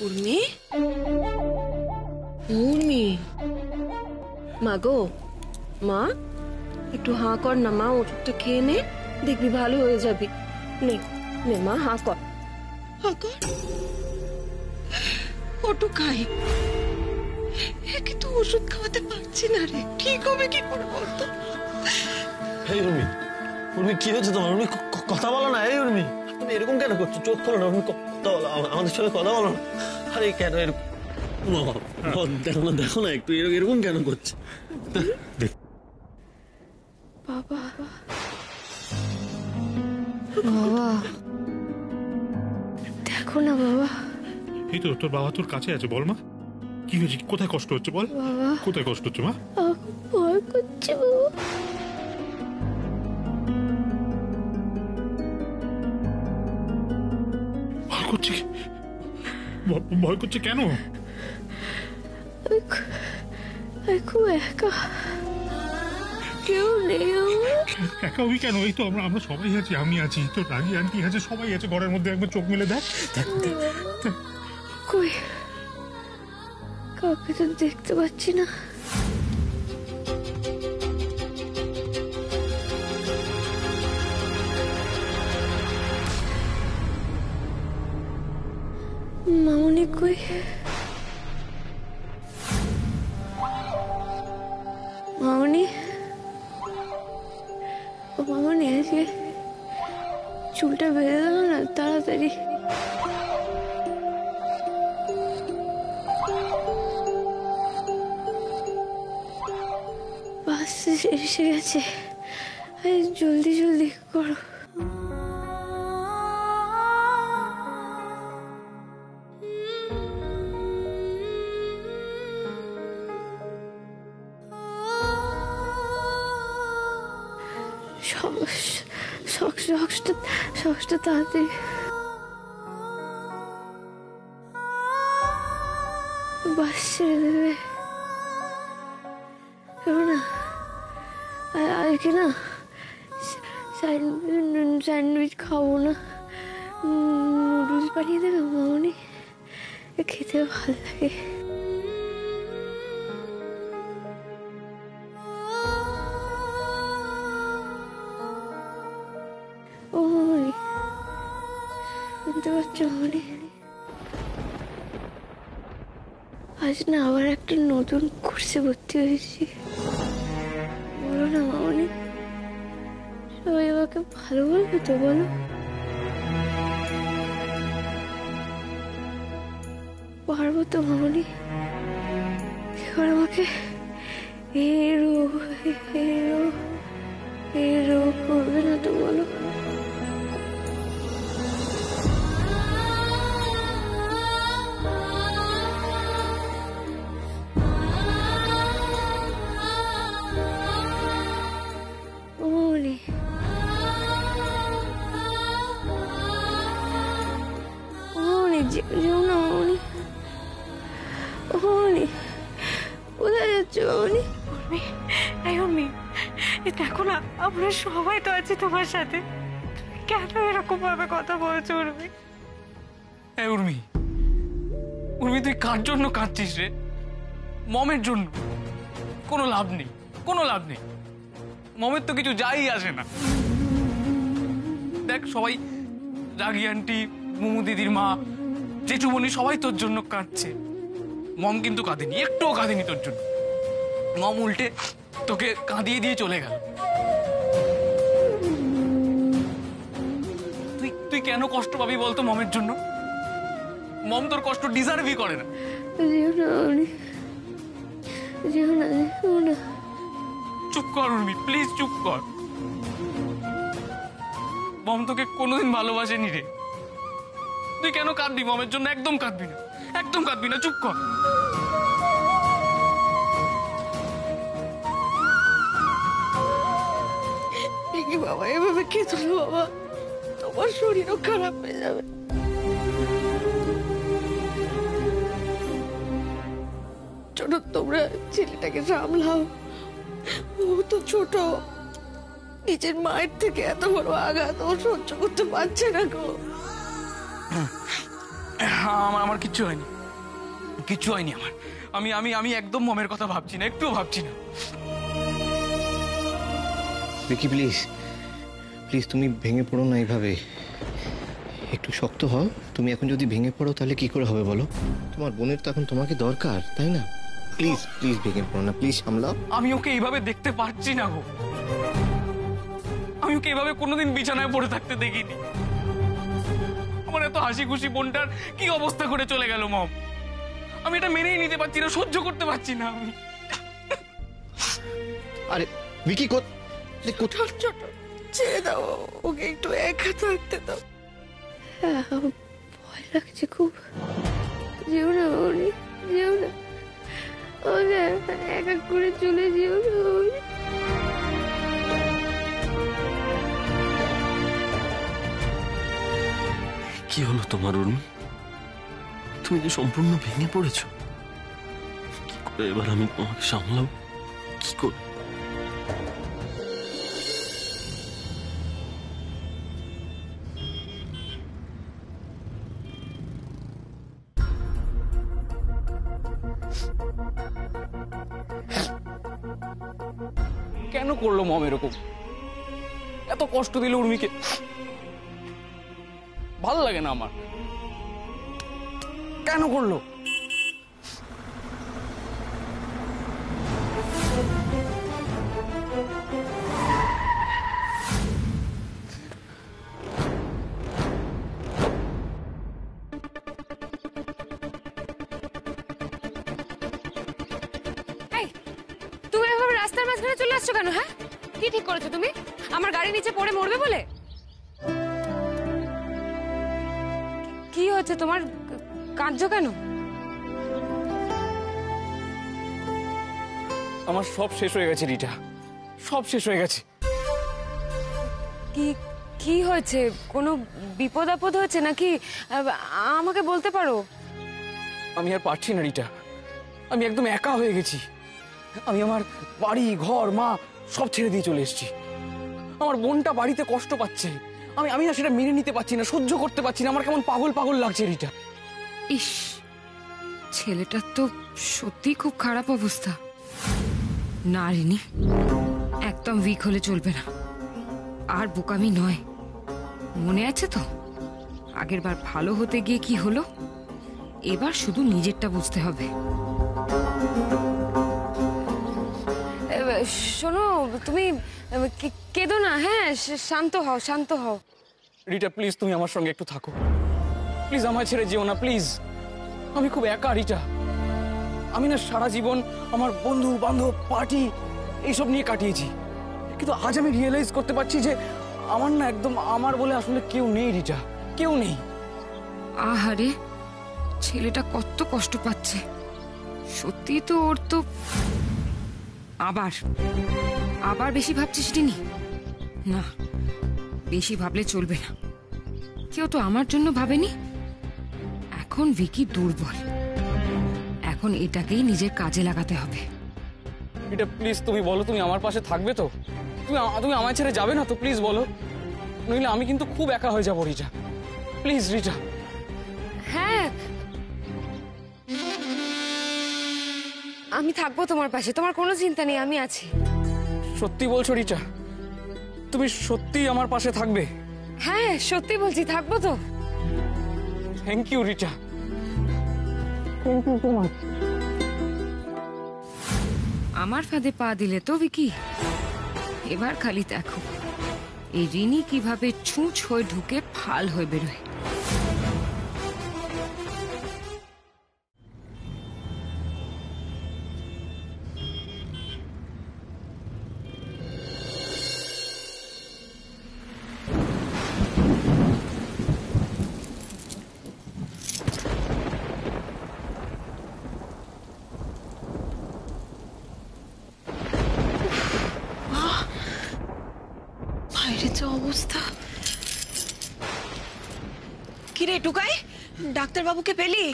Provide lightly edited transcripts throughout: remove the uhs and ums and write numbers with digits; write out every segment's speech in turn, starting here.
উর্মি, উর্মি, মা গো, মা একটু হাঁ কর না মা, ওষুধটা খেয়ে নে, দেখবি ভালো হয়ে যাবি। নে নে মা, হাঁ কর, হাঁ কর, ওটু খাই। কিন্তু ওষুধ খাওয়াতে পারছি না রে, ঠিক হবে কি করে বলতো? এই উর্মি, উর্মি কি হয়েছে তোমার? উর্মি কথা বলো না। এই উর্মি, তুমি এরকম কেন করছো? চোখ খোলো না, উর্মি কথা বলো, আমাদের সঙ্গে কথা বলো না। আরে কেন এরকম? দেখো না, দেখো না, একটু এরকম কেন করছে? বাবা, বাবা দেখো না বাবা। এই তো তোর বাবা তোর কাছে আছে, বল মা কি হয়েছে, কোথায় কষ্ট হচ্ছে বল, কোথায় কষ্ট হচ্ছে মা? ভয় করছে বাবা। ভয় করছে? ভয় করছে কেন? খুব একা, কেউ নেই। একা হবি কেন? এই তো আমরা সবাই আছি, আমি আছি, তোর রাজি আন্টি আছে, সবাই আছে ঘরের মধ্যে। একবার চোখ মেলে দেখ। কই কাউকে তো দেখতে পাচ্ছি না। মামনি কই? মামনি, ও মামনি, আজকে চুলটা বেঁধে দাও না তাড়াতাড়ি। বাস এসে গেছে, জলদি জলদি করো। সক্সটা তাড়াতাড়ি। বাস ছেড়ে দেবে না আজকে, না স্যান্ডউইচ খাবো না, নুডলস বানিয়ে দেবে মামনি, খেতে ভালো লাগে। ও মামনি, শুনতে পাচ্ছ মামনি? আজ না আবার একটা নতুন কোর্সে ভর্তি হয়েছি। বলো না মামনি, সবাই আমাকে ভালো বলবে তো? বলো। পারবো তো মামনি? এবার আমাকে হিরো হিরো হিরো করবে না তো? বলো। কোথায় যাচ্ছ মামনি? দেখো না, আমরা সবাই তো আছি তোমার সাথে, কেন এরকম ভাবে কথা বলছো উর্মি? উর্মি, উর্মি তুই কার জন্য কাঁদছিস রে? মমের জন্য? কোনো লাভ নেই, কোনো লাভ নেই, মমের তো কিছু যাই আসে না। দেখ সবাই, রাগি আন্টি, মুমু দিদির মা, জেঠুমনি সবাই তোর জন্য কাঁদছে। মম কিন্তু কাঁদেনি, একটুও কাঁদেনি তোর জন্য। মম উল্টে তোকে কাঁদিয়ে দিয়ে চলে গেল। তুই কেন কষ্ট পাবি বলতো মমের জন্য? মম তোর কষ্ট ডিজার্ভই করে না। চুপ কর উর্মি, প্লিজ চুপ কর। মম তোকে কোনোদিন ভালোবাসেনি রে। তুই কেন কাঁদবি মমের জন্য? একদম কাঁদবি না, একদম কাঁদবি না, চুপ কর। বাবা এভাবে কেঁদো না বাবা, তোমার শরীরও খারাপ হয়ে যাবে। ছোট, তোমরা ছেলেটাকে সামলাও, ও তো ছোট, নিজের মায়ের থেকে এত বড় আঘাত ও সহ্য করতে পারছে না গো। আমার কিচ্ছু হয়নি, কিচ্ছু হয়নি আমার। আমি আমি আমি একদম মমের কথা ভাবছি না, একটুও ভাবছি না। ভিকি প্লিজ প্লিজ তুমি ভেঙে পড়ো না এইভাবে, একটু শক্ত হও। তুমি এখন যদি ভেঙে পড়ো তাহলে কি করে হবে বলো? তোমার বোনের তো এখন তোমাকে দরকার, তাই না? প্লিজ প্লিজ ভেঙে পড়ো না, প্লিজ সামলাও। আমি ওকে এইভাবে দেখতে পারছি না গো, আমি ওকে এইভাবে কোনোদিন বিছানায় পড়ে থাকতে দেখিনি। আমার এত হাসি খুশি বোনটার কি অবস্থা করে চলে গেল মম, আমি এটা মেনেই নিতে পারছি না, সহ্য করতে পারছি না আমি। আরে ভিকি ছোট ছোট ছেড়ে দাও, ওকে একটু একা থাকতে দাও। হ্যাঁ, আমার ভয় লাগছে খুব। যেও না মনি, যেও না, ওকে একা করে চলে যেও না মনি। কি হলো তোমার উর্মি? তুমি যে সম্পূর্ণ ভেঙে পড়েছো, কি করে এবার আমি তোমাকে সামলাবো? কি করে? কেন করলো মম এরকম? এত কষ্ট দিল উর্মিকে, ভালো লাগে না আমার। কেন করলো? তুমি এভাবে রাস্তার মাঝখানে চলে আসছো কেন? হ্যাঁ, কি ঠিক করেছো তুমি? আমার গাড়ি নিচে পড়ে মরবে বলে? কি হচ্ছে তোমার? কাঁদছো কেন? আমার সব শেষ হয়ে গেছে রিটা, সব শেষ হয়ে গেছে। কি কি হয়েছে? কোনো বিপদ আপদ হয়েছে নাকি? আমাকে বলতে পারো। আমি আর পারছি না রিটা, আমি একদম একা হয়ে গেছি। আমি আমার বাড়ি ঘর মা সব ছেড়ে দিয়ে চলে এসেছি। আমার বোনটা বাড়িতে কষ্ট পাচ্ছে, আমি আমি না সেটা মেনে নিতে পারছি না, সহ্য করতে পারছি না। আমার কেমন পাগল পাগল লাগছে রিটা। ইস, ছেলেটার তো সত্যি খুব খারাপ অবস্থা। না রিনি, একদম উইক হলে চলবে না। আর বোকামি নয়, মনে আছে তো আগের বার ভালো হতে গিয়ে কি হলো? এবার শুধু নিজেরটা বুঝতে হবে। শোনো, তুমি কেঁদো না, হ্যাঁ? শান্ত হও, শান্ত হও। রিটা প্লিজ, তুমি আমার সঙ্গে একটু থাকো প্লিজ, আমায় ছেড়ে যেও না প্লিজ। আমি খুব একা রিটা। আমি না সারা জীবন আমার বন্ধু বান্ধব পার্টি এইসব নিয়ে কাটিয়েছি, কিন্তু আজ আমি রিয়েলাইজ করতে পারছি যে আমার না একদম আমার বলে আসলে কেউ নেই রিটা, কেউ নেই। আহারে, ছেলেটা কত কষ্ট পাচ্ছে। সত্যি তো ওর তো আবার আবার বেশি ভাবছিস রিনি? না, বেশি ভাবলে চলবে না। কেউ তো আমার জন্য ভাবেনি। এখন ভিকি দুর্বল, এখন এটাকেই নিজের কাজে লাগাতে হবে। রিটা প্লিজ, তুমি বলো তুমি আমার পাশে থাকবে তো? তুমি আমায় ছেড়ে যাবে না তো? প্লিজ বলো, নইলে আমি কিন্তু খুব একা হয়ে যাবো রিটা। প্লিজ রিটা। হ্যাঁ, আমি থাকবো তোমার পাশে, তোমার কোনো চিন্তা নেই, আমি আছি। সত্যি বলছো রিটা? তুমি সত্যি আমার পাশে থাকবে? হ্যাঁ, সত্যি বলছি, থাকবো তো। Thank you Rita, thank you so much. আমার ফাঁদে পা দিলে তো ভিকি। এবার খালি দেখো এই রিনি কিভাবে ছুঁচ হয়ে ঢুকে ফাল হয়ে বেরোয়। বাইরে যে অবস্থা। কিরে টুকাই, ডাক্তারবাবুকে পেলি?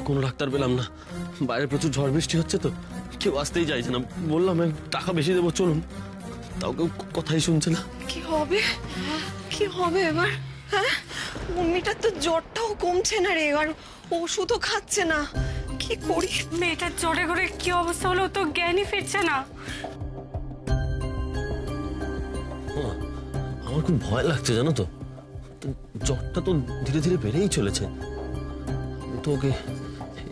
কোনো ডাক্তার পেলাম না, বাইরে প্রচুর ঝড় বৃষ্টি হচ্ছে তো কেউ আসতেই চাইছে না। বললাম টাকা বেশি দেবো চলুন, তাও কেউ কথাই শুনছে না। কি হবে, কি হবে এবার? হ্যাঁ, উর্মিটার তো জ্বরটাও কমছে না রে, আর ওষুধও খাচ্ছে না, কি করি? মেয়েটার জ্বরে করে কি অবস্থা হলো, তো জ্ঞানই ফিরছে না। আমার খুব ভয় লাগছে জানো তো, জ্বরটা তো ধীরে ধীরে বেড়েই চলেছে। তো ওকে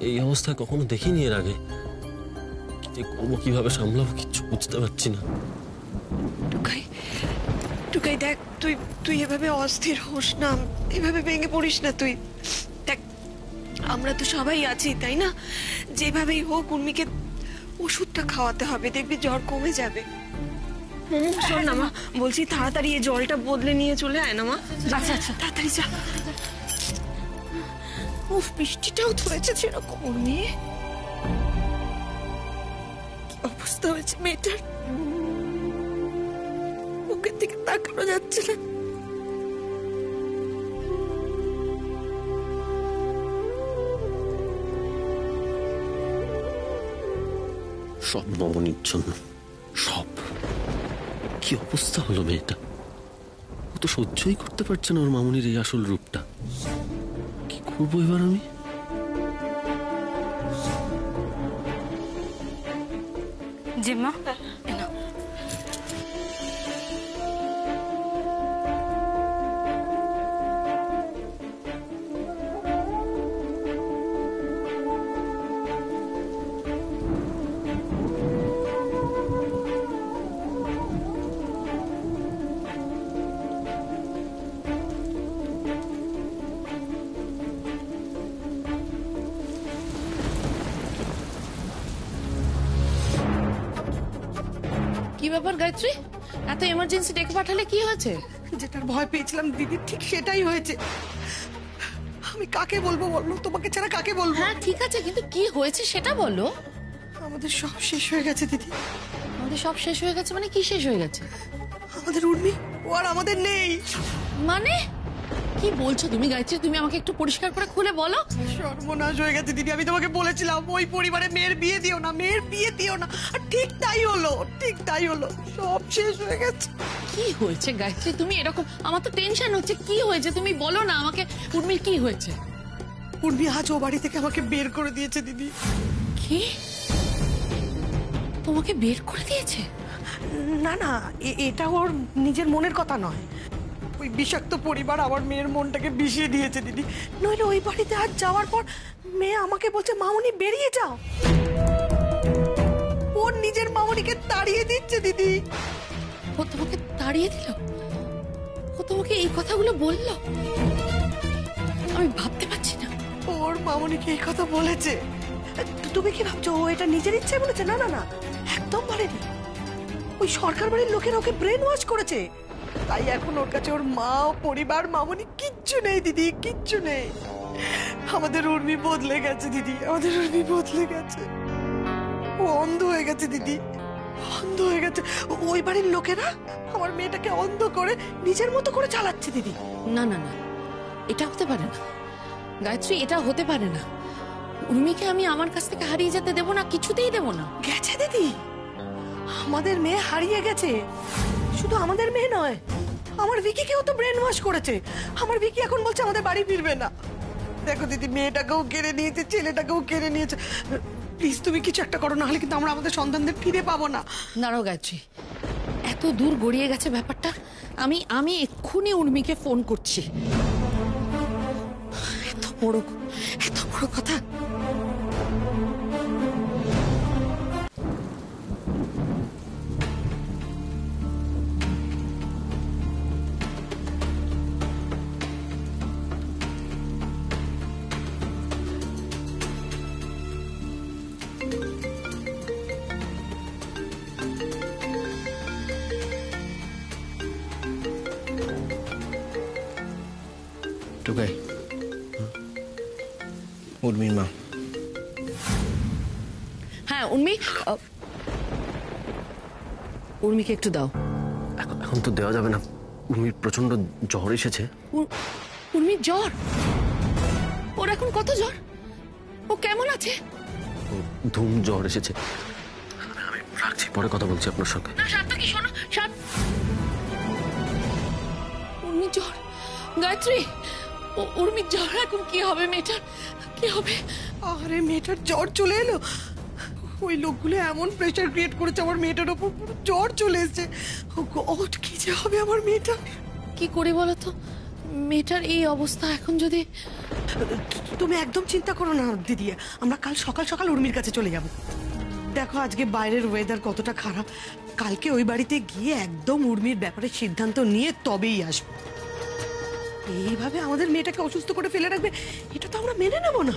এই অবস্থায় কখনো দেখিনি এর আগে। কি করবো, কিভাবে সামলাবো কিচ্ছু বুঝতে পারছি না। টুকাই, টুকাই দেখ, তুই এভাবে অস্থির হোস না, এভাবে ভেঙে পড়িস না। তুই দেখ, আমরা তো সবাই আছি তাই না? যেভাবেই হোক উর্মিকে ওষুধটা খাওয়াতে হবে, দেখবি জ্বর কমে যাবে। শোন না মা, বলছি তাড়াতাড়ি এই জলটা বদলে নিয়ে চলে আয় না মা। আচ্ছা আচ্ছা, তাড়াতাড়ি যা। উফ, বৃষ্টিটাও ধরেছে সেরকম। উর্মি, কি অবস্থা হয়েছে মেয়েটার, মুখের দিকে তাকানো যাচ্ছে না। সব মামনির জন্য, সব। কি অবস্থা হলো মেয়েটা, ও তো সহ্যই করতে পারছে না ওর মামনির এই আসল রূপটা। কি করবো এবার আমি? জিম্মা, কি ব্যাপার গায়ত্রী, এত এমার্জেন্সি ডেকে পাঠালে? কি হয়েছে? যেটার ভয় পেয়েছিলাম দিদি, ঠিক সেটাই হয়েছে। আমি কাকে বলবো বলো, তোমাকে ছাড়া কাকে বলবো? হ্যাঁ ঠিক আছে, কিন্তু কি হয়েছে সেটা বলো। আমাদের সব শেষ হয়ে গেছে দিদি। আমাদের সব শেষ হয়ে গেছে মানে? কি শেষ হয়ে গেছে? আমাদের উর্মি, ও আর আমাদের নেই। মানে কি বলছো তুমি গায়ত্রী? তুমি আমাকে একটু পরিষ্কার করে খুলে বলো। সর্বনাশ হয়ে গেছে দিদি, আমি তোমাকে বলেছিলাম ওই পরিবারে মেয়ের বিয়ে দিও না, মেয়ের বিয়ে দিও না, আর ঠিক তাই হলো, ঠিক তাই হলো, সব শেষ হয়ে গেছে। কি হয়েছে গায়ত্রী? তুমি এরকম, আমার তো টেনশন হচ্ছে। কি হয়েছে তুমি বলো না আমাকে। উর্মির কি হয়েছে? উর্মি আজ ও বাড়ি থেকে আমাকে বের করে দিয়েছে দিদি। কি? তোমাকে বের করে দিয়েছে? না না, এটা ওর নিজের মনের কথা নয়, ওই বিষাক্ত পরিবার আমার মেয়ের মনটাকে বিষিয়ে দিয়েছে দিদি। নইলে ওই বাড়িতে আজ যাওয়ার পর মেয়ে আমাকে বলছে মামনি বেরিয়ে যাও, ওর নিজের মামনিকে তাড়িয়ে দিচ্ছে দিদি। ও তোমাকে তাড়িয়ে দিল? ও তোমাকে এই কথাগুলো বললো? আমি ভাবতে পারছি না। ওর মামনিকে এই কথা বলেছে। তুমি কি ভাবছো ও এটা নিজের ইচ্ছে বলেছে? না না না, একদম বলেনি। ওই সরকার বাড়ির লোকেরা ওকে ব্রেন ওয়াশ করেছে, তাই এখন ওর কাছে ওর মা, পরিবার, মামনি কিচ্ছু নেই দিদি, কিচ্ছু নেই। আমাদের উর্মি বদলে গেছে দিদি, আমাদের উর্মি বদলে গেছে। ও অন্ধ হয়ে গেছে দিদি, অন্ধ হয়ে গেছে। ওই বাড়ির লোকেরা আমার মেয়েটাকে অন্ধ করে নিজের মতো করে চালাচ্ছে দিদি। না না না, এটা হতে পারে না গায়ত্রী, এটা হতে পারে না। উর্মিকে আমি আমার কাছ থেকে হারিয়ে যেতে দেবো না, কিছুতেই দেবো না। গেছে দিদি, আমাদের মেয়ে হারিয়ে গেছে। শুধু আমাদের মেয়ে নয়, আমার ভিকিকেও তো ব্রেন ওয়াশ করেছে। আমার ভিকি এখন বলছে আমাদের বাড়ি ফিরবে না। দেখো দিদি, মেয়েটাকেও কেড়ে নিয়েছে, ছেলেটাকেও কেড়ে নিয়েছে। প্লিজ তুমি কিছু একটা করো, না হলে কিন্তু আমরা আমাদের সন্তানদের ফিরে পাবো না। দাঁড়াও গায়ত্রী, এত দূর গড়িয়ে গেছে ব্যাপারটা। আমি এক্ষুনি উর্মিকে ফোন করছি। এত বড় কথা। টুকাই, উর্মির মা। হ্যাঁ উর্মিকে একটু দাও। এখন তো দেওয়া যাবে না, উর্মির প্রচন্ড জ্বর এসেছে। উর্মির জ্বর? ওর এখন কত জ্বর? ও কেমন আছে? ধুম জ্বর এসেছে। আমি রাখছি, পরে কথা বলছি আপনার সঙ্গে। না সাত্তকি, শোনো, উর্মির জ্বর। গায়ত্রী, উর্মির জ্বর এখন কি হবে মেয়েটার, কি হবে? আরে মেয়েটার জ্বর চলে এলো। ওই লোকগুলো এমন প্রেশার ক্রিয়েট করেছে আমার মেয়েটার ওপর, পুরো জ্বর চলে এসেছে। ও গড, কি যে হবে আমার মেয়েটা। কি করি বলো তো, মেয়েটার এই অবস্থা এখন যদি। তুমি একদম চিন্তা করো না দিদি, আমরা কাল সকাল সকাল উর্মির কাছে চলে যাব। দেখো আজকে বাইরের ওয়েদার কতটা খারাপ, কালকে ওই বাড়িতে গিয়ে একদম উর্মির ব্যাপারে সিদ্ধান্ত নিয়ে তবেই আসবো। এইভাবে আমাদের মেয়েটাকে অসুস্থ করে ফেলে রাখবে, এটা তো আমরা মেনে নেব না।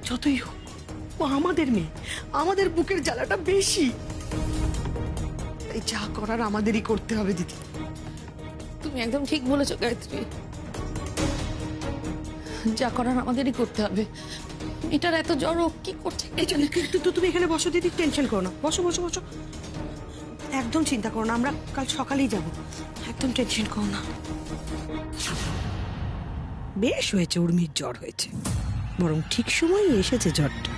যতই হোক ও আমাদের মেয়ে, আমাদের বুকের জ্বালাটা বেশি। এই যা করার আমাদেরই করতে হবে দিদি। তুমি একদম ঠিক বলেছো গায়ত্রী, যা করার আমাদেরই করতে হবে। এটার এত জ্বর, ও কি করছে? এই জন্য কিন্তু তুমি এখানে বসো দিদি, টেনশন করো না, বসো বসো বসো, একদম চিন্তা করো না, আমরা কাল সকালেই যাব, একদম টেনশন করো না। বেশ হয়েছে উর্মির জ্বর হয়েছে, বরং ঠিক সময় এসেছে জ্বরটা।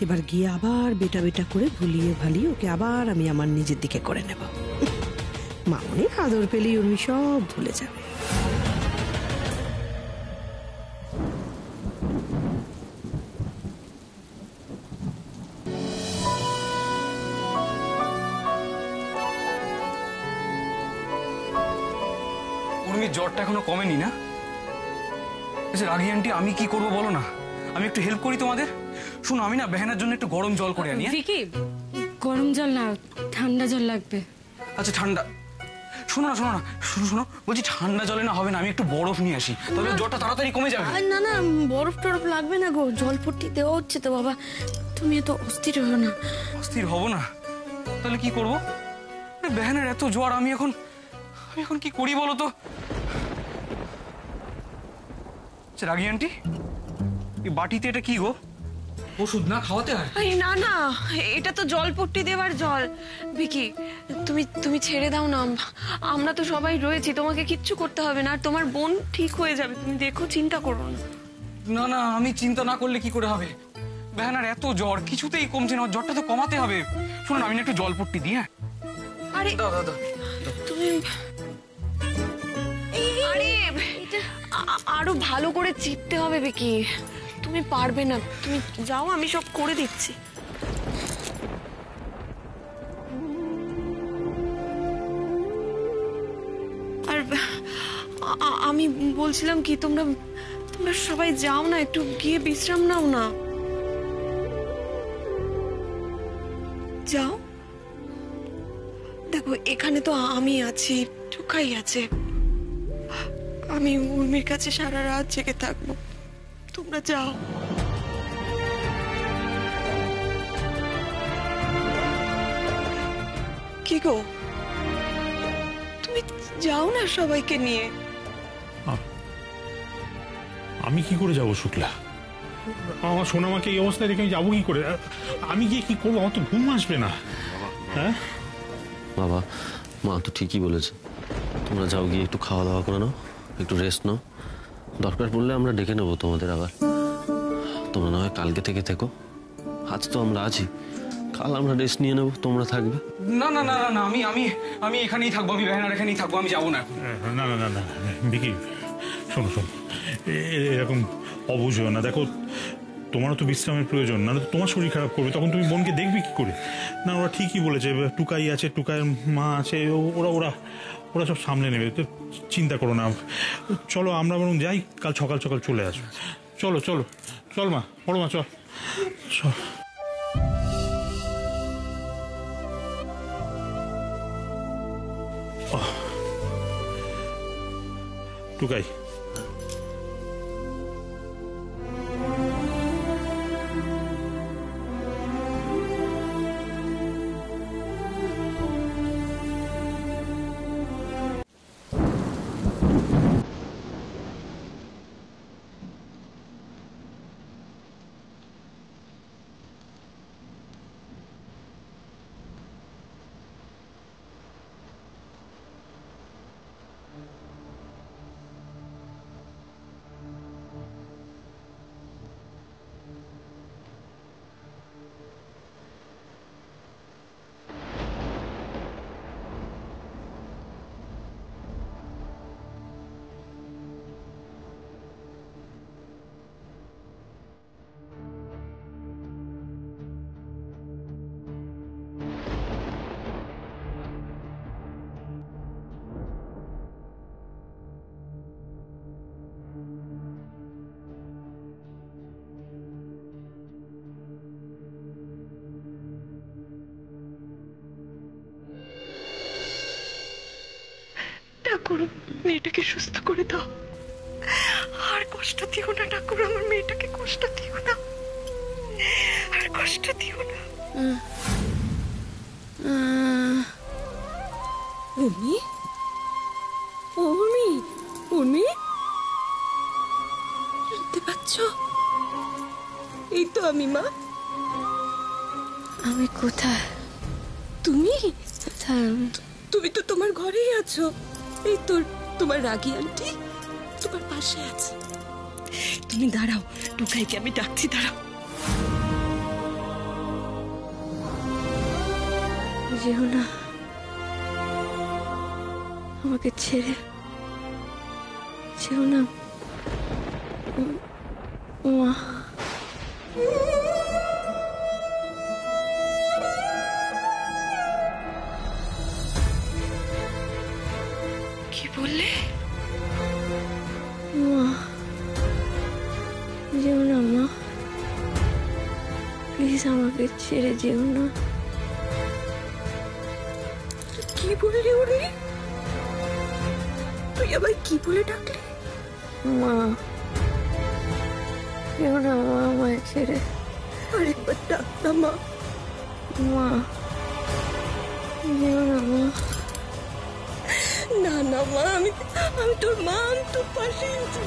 এবার গিয়ে আবার বেটা বেটা করে ভুলিয়ে ভালিয়ে ওকে আবার আমি আমার নিজের দিকে করে নেব। মামনির আদর পেলেই উর্মি সব ভুলে যাবে। উর্মির জ্বরটা এখনো কমেনি না? আচ্ছা রাগি আন্টি, আমি কি করবো বলো না, আমি একটু হেল্প করি তোমাদের। শোনো, আমি না বেহানার জন্য একটু গরম জল করে আনি। ভিকি, গরম জল না, ঠান্ডা জল লাগবে। আচ্ছা ঠান্ডা, শোনো না শোনো না, শোনো বলছি ঠান্ডা জলে না হবে না, আমি একটু বরফ নিয়ে আসি, তাহলে জ্বরটা তাড়াতাড়ি কমে যাবে। না না, বরফ টরফ লাগবে না গো, জলপট্টি দেওয়া হচ্ছে তো বাবা, তুমি এত অস্থির হো না। অস্থির হব না? তাহলে কি করবো? বেহানের এত জ্বর, আমি এখন কি করি বলো তো? রাগি আন্টি, এই বাটিতে এটা কি গো? ওষুধ না, খাওয়াতে হয়? না না, এটা তো জলপট্টি দেওয়ার জল। ভিকি, তুমি ছেড়ে দাও না, আমরা তো সবাই রয়েছি, তোমাকে কিচ্ছু করতে হবে না, আর তোমার বোন ঠিক হয়ে যাবে, তুমি দেখো, চিন্তা করো না। না না, আমি চিন্তা না করলে কি করে হবে? বেহানার এত জ্বর, কিছুতেই কমছে না, জ্বরটা তো কমাতে হবে। শুনুন, আমি একটু জলপট্টি দিই। হ্যাঁ, আরে দাও দাও দাও। তুমি আরে আরো ভালো করে চিপতে হবে ভিকি, তুমি পারবে না, তুমি যাও, আমি সব করে দিচ্ছি। আর আমি বলছিলাম কি, তোমরা সবাই যাও না, একটু গিয়ে বিশ্রাম নাও না, যাও। দেখো এখানে তো আমি আছি, টুকাই আছে, আমি উর্মির কাছে সারা রাত জেগে থাকবো, তোমরা যাও। কি গো, তুমি যাও না সবাইকে নিয়ে। আমি কি করে যাব শুক্লা? আমার সোনামাকে এই অবস্থায় রেখে আমি যাবো কি করে? আমি গিয়ে কি করবো? আমার তো ঘুম আসবে না। হ্যাঁ বাবা, মা তো ঠিকই বলেছে, তোমরা যাও, গিয়ে একটু খাওয়া দাওয়া করে নাও, একটু রেস্ট নাও, দরকার পড়লে আমরা ডেকে নেবো তোমাদের আবার। তোমরা না হয় কালকে থেকে থেকো, আজ তো আমরা আছি, কাল আমরা রেস্ট নিয়ে নেবো, তোমরা থাকবে। না না না না, আমি এখানেই থাকবো, আমি বেহানার এখানেই থাকবো, আমি যাবো না। না না না না ভিকি, শোনো শোনো, এরকম অবুঝ হও না। দেখো, তোমারও তো বিশ্রামের প্রয়োজন, নাহলে তো তোমার শরীর খারাপ করবে, তখন তুমি বোনকে দেখবে কি করে? না, ওরা ঠিকই বলেছে, টুকাই আছে, টুকাইয়ের মা আছে, ওরা ওরা ওরা সব সামলে নেবে, তো চিন্তা করো না। চলো আমরা বরং যাই, কাল সকাল সকাল চলে আসবো। চলো চলো, চল মা, বড় মা, চল চল। টুকাই, মেয়েটাকে সুস্থ করে দাও। আর কষ্ট দিও না ঠাকুর, আমার মেয়েটাকে কষ্ট দিও না, আর কষ্ট দিও না। উর্মি, ও উর্মি, উর্মি, শুনতে পাচ্ছ? এই তো আমি, মা। আমি কোথায়? তুমি কোথায় আমি? তুমি তো তোমার ঘরেই আছো। এই তোমার রাগী আন্টি তোমার পাশে আছে। তুমি দাঁড়াও, টুকাইকে আমি ডাকছি, দাঁড়াও। যেও না, আমাকে ছেড়ে যেও না মা। কি বললে? মা, যেও না মা, প্লিজ আমাকে ছেড়ে যেও না। কি বললি উনি? তুই আবার কি বলে ডাকলি? মা, যেও না মা, আমায় ছেড়ে। আরেকবার ডাক না মা। মা, যেও না মা। না না মা, আমি তোর মা, আমি তোর পাশে আছি।